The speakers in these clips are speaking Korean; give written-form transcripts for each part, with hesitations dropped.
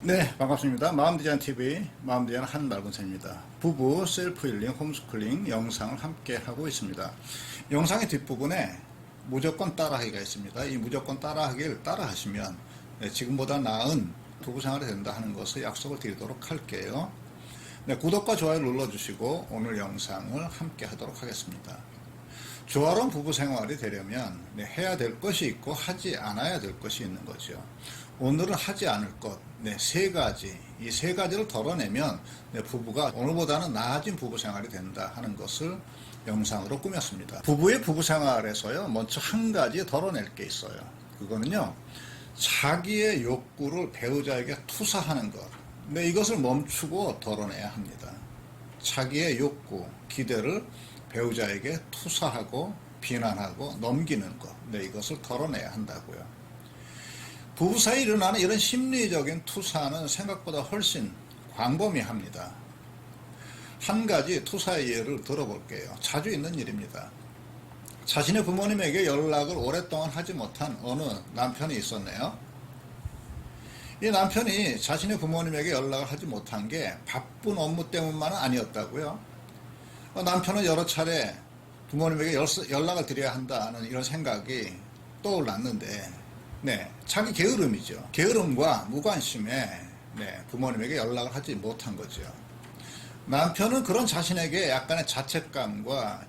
네, 반갑습니다. 마음디자인TV 마음디자인 한말군생입니다. 부부 셀프힐링 홈스쿨링 영상을 함께 하고 있습니다. 영상의 뒷부분에 무조건 따라하기가 있습니다. 이 무조건 따라하기를 따라하시면 지금보다 나은 부부생활이 된다 하는 것을 약속을 드리도록 할게요. 네, 구독과 좋아요 눌러주시고 오늘 영상을 함께 하도록 하겠습니다. 조화로운 부부생활이 되려면 해야 될 것이 있고 하지 않아야 될 것이 있는 거죠. 오늘은 하지 않을 것, 세 가지, 이 세 가지를 덜어내면 부부가 오늘보다는 나아진 부부생활이 된다 하는 것을 영상으로 꾸몄습니다. 부부의 부부생활에서요, 먼저 한 가지 덜어낼 게 있어요. 그거는요, 자기의 욕구를 배우자에게 투사하는 것. 이것을 멈추고 덜어내야 합니다. 자기의 욕구, 기대를 배우자에게 투사하고 비난하고 넘기는 것. 이것을 덜어내야 한다고요. 부부 사이에 일어나는 이런 심리적인 투사는 생각보다 훨씬 광범위합니다. 한 가지 투사의 예를 들어볼게요. 자주 있는 일입니다. 자신의 부모님에게 연락을 오랫동안 하지 못한 어느 남편이 있었네요. 이 남편이 자신의 부모님에게 연락을 하지 못한 게 바쁜 업무 때문만은 아니었다고요. 남편은 여러 차례 부모님에게 연락을 드려야 한다는 이런 생각이 떠올랐는데 자기 게으름이죠. 게으름과 무관심에 부모님에게 연락을 하지 못한 거죠. 남편은 그런 자신에게 약간의 자책감과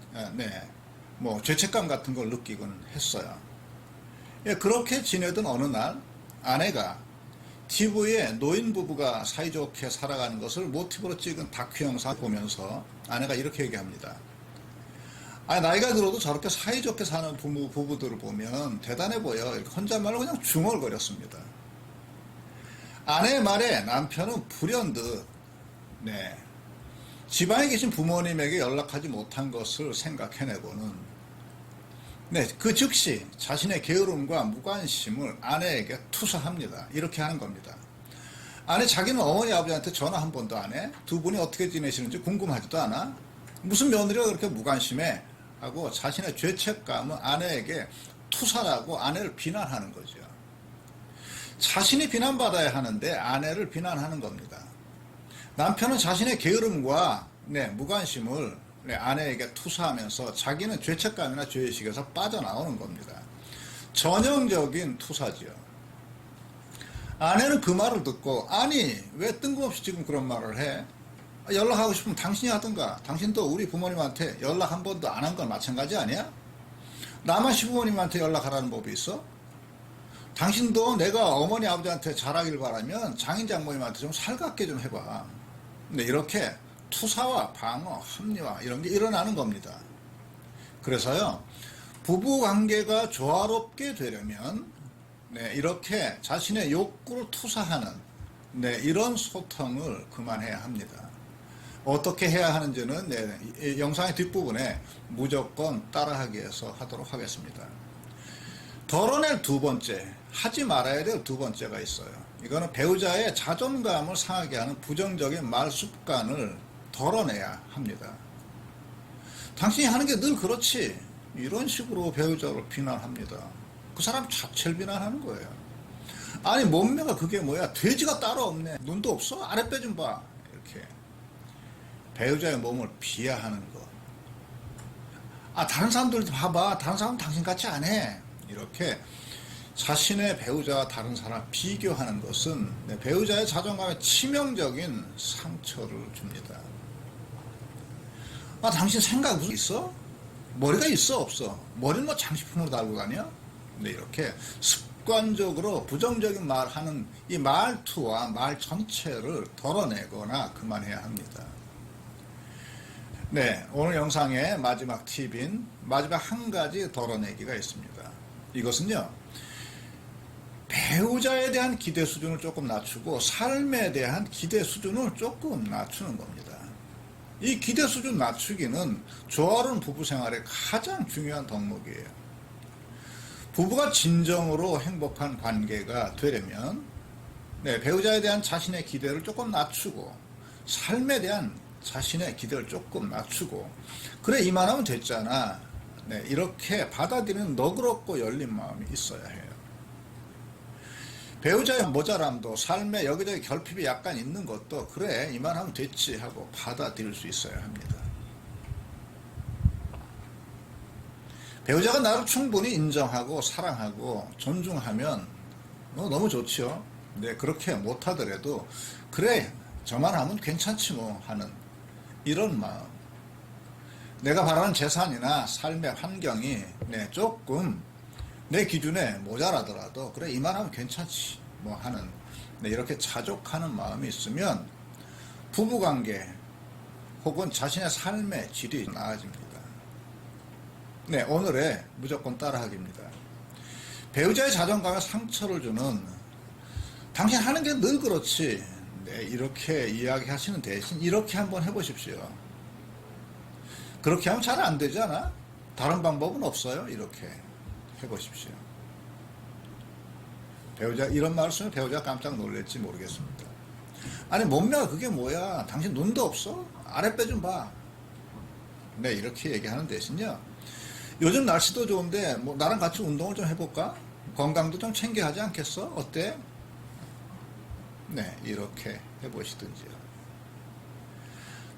죄책감 같은 걸 느끼곤 했어요. 그렇게 지내던 어느 날 아내가 TV에 노인 부부가 사이좋게 살아가는 것을 모티브로 찍은 다큐 영상 보면서 아내가 이렇게 얘기합니다. 나이가 들어도 저렇게 사이좋게 사는 부부들을 보면 대단해 보여. 이렇게 혼잣말로 그냥 중얼거렸습니다. 아내의 말에 남편은 불현듯 지방에 계신 부모님에게 연락하지 못한 것을 생각해내고는 그 즉시 자신의 게으름과 무관심을 아내에게 투사합니다. 이렇게 하는 겁니다. 자기는 어머니 아버지한테 전화 한 번도 안 해? 두 분이 어떻게 지내시는지 궁금하지도 않아? 무슨 며느리가 그렇게 무관심해? 하고 자신의 죄책감을 아내에게 투사하고 아내를 비난하는 거죠. 자신이 비난받아야 하는데 아내를 비난하는 겁니다. 남편은 자신의 게으름과 무관심을 아내에게 투사하면서 자기는 죄책감이나 죄의식에서 빠져나오는 겁니다. 전형적인 투사지요. 아내는 그 말을 듣고 왜 뜬금없이 지금 그런 말을 해? 연락하고 싶으면 당신이 하든가. 당신도 우리 부모님한테 연락 한 번도 안 한 건 마찬가지 아니야? 나만 시부모님한테 연락하라는 법이 있어? 당신도 내가 어머니 아버지한테 잘하길 바라면 장인 장모님한테 좀 살갑게 좀 해봐. 이렇게 투사와 방어, 합리화 이런 게 일어나는 겁니다. 그래서요, 부부관계가 조화롭게 되려면 이렇게 자신의 욕구를 투사하는 이런 소통을 그만해야 합니다. 어떻게 해야 하는지는 영상의 뒷부분에 무조건 따라하기에서 하도록 하겠습니다. 덜어낼 두 번째, 하지 말아야 될 두 번째가 있어요. 이거는 배우자의 자존감을 상하게 하는 부정적인 말 습관을 덜어내야 합니다. 당신이 하는 게 늘 그렇지. 이런 식으로 배우자를 비난합니다. 그 사람 자체를 비난하는 거예요. 몸매가 그게 뭐야? 돼지가 따로 없네. 눈도 없어? 아랫배 좀 봐. 이렇게. 배우자의 몸을 비하하는 것. 다른 사람들도 봐봐. 다른 사람은 당신같이 안 해. 이렇게 자신의 배우자와 다른 사람 비교하는 것은 배우자의 자존감에 치명적인 상처를 줍니다. 당신 생각 무슨 있어? 머리가 있어 없어? 머리는 뭐 장식품으로 달고 다녀? 이렇게 습관적으로 부정적인 말하는 이 말투와 말 전체를 덜어내거나 그만해야 합니다. 오늘 영상의 마지막 팁인 마지막 한 가지 덜어내기가 있습니다. 이것은요, 배우자에 대한 기대 수준을 조금 낮추고 삶에 대한 기대 수준을 조금 낮추는 겁니다. 이 기대 수준 낮추기는 조화로운 부부 생활의 가장 중요한 덕목이에요. 부부가 진정으로 행복한 관계가 되려면 배우자에 대한 자신의 기대를 조금 낮추고 삶에 대한 자신의 기대를 조금 낮추고 그래 이만하면 됐잖아. 이렇게 받아들이는 너그럽고 열린 마음이 있어야 해요. 배우자의 모자람도 삶에 여기저기 결핍이 약간 있는 것도 그래 이만하면 됐지 하고 받아들일 수 있어야 합니다. 배우자가 나를 충분히 인정하고 사랑하고 존중하면 너무 좋죠. 네, 그렇게 못하더라도 그래 저만 하면 괜찮지 뭐 하는 이런 마음. 내가 바라는 재산이나 삶의 환경이 조금 내 기준에 모자라더라도 그래 이만하면 괜찮지 뭐 하는 이렇게 자족하는 마음이 있으면 부부관계 혹은 자신의 삶의 질이 나아집니다. 네, 오늘의 무조건 따라하기입니다. 배우자의 자존감에 상처를 주는 당신 하는 게 늘 그렇지 이렇게 이야기하시는 대신 이렇게 한번 해보십시오. 그렇게 하면 잘 안 되잖아? 다른 방법은 없어요? 이렇게 해보십시오. 배우자 이런 말씀을 배우자가 깜짝 놀랄지 모르겠습니다. 아니 몸매가 그게 뭐야? 당신 눈도 없어? 아랫배 좀 봐. 네, 이렇게 얘기하는 대신요. 요즘 날씨도 좋은데 뭐 나랑 같이 운동을 좀 해볼까? 건강도 좀 챙겨 하지 않겠어? 어때? 네, 이렇게 해보시든지요.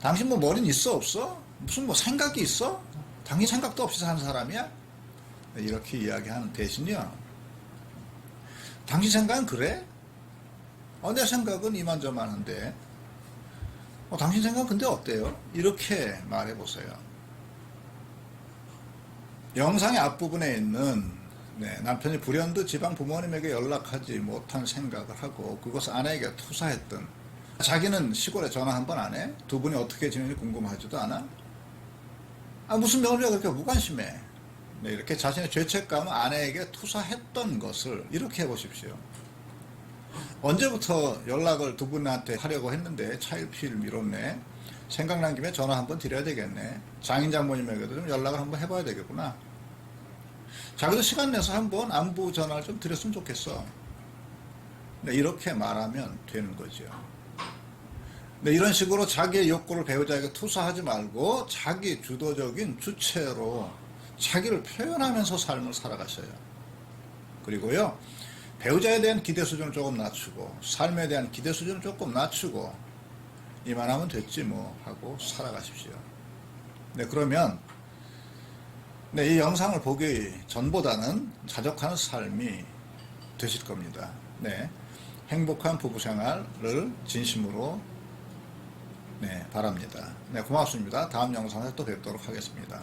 당신 뭐 머리는 있어 없어? 무슨 뭐 생각이 있어? 당신 생각도 없이 사는 사람이야? 네, 이렇게 이야기하는 대신요. 당신 생각은 그래? 내 생각은 이만저만한데 당신 생각은 근데 어때요? 이렇게 말해보세요. 영상의 앞부분에 있는 남편이 불현듯 지방 부모님에게 연락하지 못한 생각을 하고 그것을 아내에게 투사했던 자기는 시골에 전화 한 번 안 해? 두 분이 어떻게 지내는지 궁금하지도 않아? 무슨 며느리가 그렇게 무관심해? 이렇게 자신의 죄책감을 아내에게 투사했던 것을 이렇게 해보십시오. 언제부터 연락을 두 분한테 하려고 했는데 차일피일 미뤘네. 생각난 김에 전화 한번 드려야 되겠네. 장인 장모님에게도 좀 연락을 한번 해봐야 되겠구나. 자기도 시간 내서 한번 안부 전화를 좀 드렸으면 좋겠어. 이렇게 말하면 되는 거죠. 이런 식으로 자기의 욕구를 배우자에게 투사하지 말고 자기 주도적인 주체로 자기를 표현하면서 삶을 살아가셔요. 그리고요, 배우자에 대한 기대 수준을 조금 낮추고 삶에 대한 기대 수준을 조금 낮추고 이만하면 됐지 뭐 하고 살아가십시오. 그러면 이 영상을 보기 전보다는 자족하는 삶이 되실 겁니다. 행복한 부부 생활을 진심으로 바랍니다. 고맙습니다. 다음 영상에서 또 뵙도록 하겠습니다.